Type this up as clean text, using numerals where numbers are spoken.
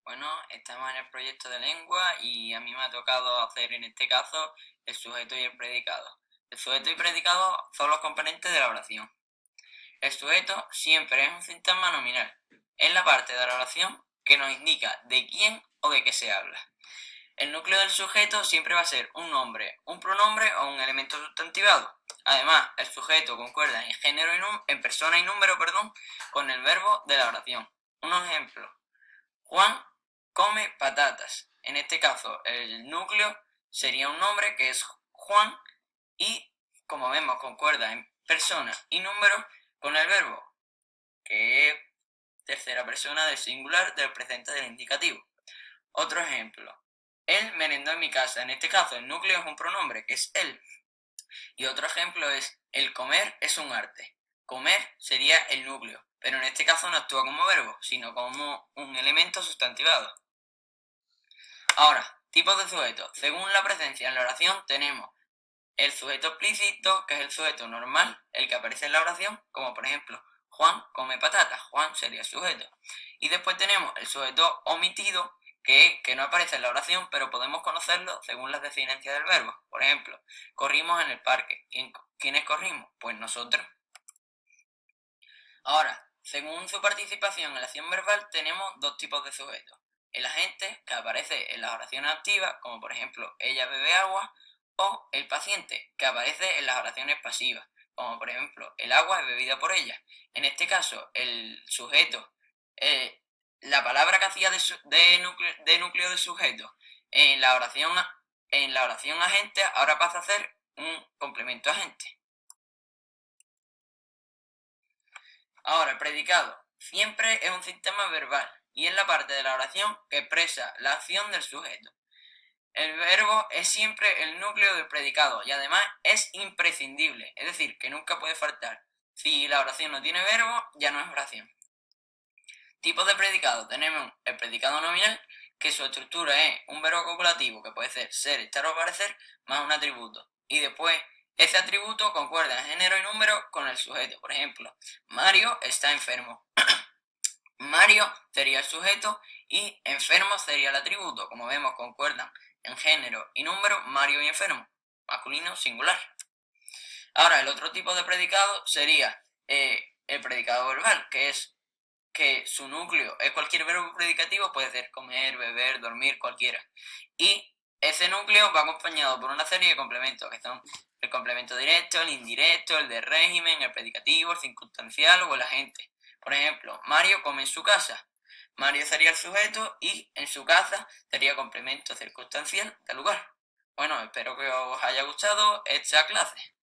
Bueno, estamos en el proyecto de lengua y a mí me ha tocado hacer en este caso el sujeto y el predicado. El sujeto y predicado son los componentes de la oración. El sujeto siempre es un sintagma nominal. Es la parte de la oración que nos indica de quién o de qué se habla. El núcleo del sujeto siempre va a ser un nombre, un pronombre o un elemento sustantivado. Además, el sujeto concuerda en género en persona y número, con el verbo de la oración. Unos ejemplos. Juan come patatas. En este caso, el núcleo sería un nombre que es Juan y, como vemos, concuerda en persona y número con el verbo, que es tercera persona del singular del presente del indicativo. Otro ejemplo. Él merendó en mi casa. En este caso, el núcleo es un pronombre, que es él. Y otro ejemplo es, el comer es un arte. Comer sería el núcleo, pero en este caso no actúa como verbo, sino como un elemento sustantivado. Ahora, tipos de sujetos. Según la presencia en la oración tenemos el sujeto explícito, que es el sujeto normal, el que aparece en la oración, como por ejemplo, Juan come patatas, Juan sería el sujeto. Y después tenemos el sujeto omitido, que no aparece en la oración, pero podemos conocerlo según las deficiencias del verbo. Por ejemplo, corrimos en el parque. ¿Quiénes corrimos? Pues nosotros. Ahora, según su participación en la acción verbal, tenemos dos tipos de sujetos. El agente, que aparece en las oraciones activas, como por ejemplo, ella bebe agua, o el paciente, que aparece en las oraciones pasivas, como por ejemplo, el agua es bebida por ella. En este caso, el sujeto, la palabra que hacía de núcleo de sujeto en la oración agente, ahora pasa a ser un complemento agente. Ahora, el predicado siempre es un sistema verbal y es la parte de la oración que expresa la acción del sujeto. El verbo es siempre el núcleo del predicado y además es imprescindible, es decir, que nunca puede faltar. Si la oración no tiene verbo, ya no es oración. Tipos de predicado. Tenemos el predicado nominal, que su estructura es un verbo copulativo, que puede ser, estar o parecer, más un atributo. Y después, ese atributo concuerda en género y número con el sujeto. Por ejemplo, Mario está enfermo. Mario sería el sujeto y enfermo sería el atributo. Como vemos, concuerdan en género y número Mario y enfermo, masculino singular. Ahora, el otro tipo de predicado sería el predicado verbal, que es que su núcleo es cualquier verbo predicativo, puede ser comer, beber, dormir, cualquiera. Y ese núcleo va acompañado por una serie de complementos, que son el complemento directo, el indirecto, el de régimen, el predicativo, el circunstancial o el agente. Por ejemplo, Mario come en su casa. Mario sería el sujeto y en su casa sería complemento circunstancial del lugar. Bueno, espero que os haya gustado esta clase.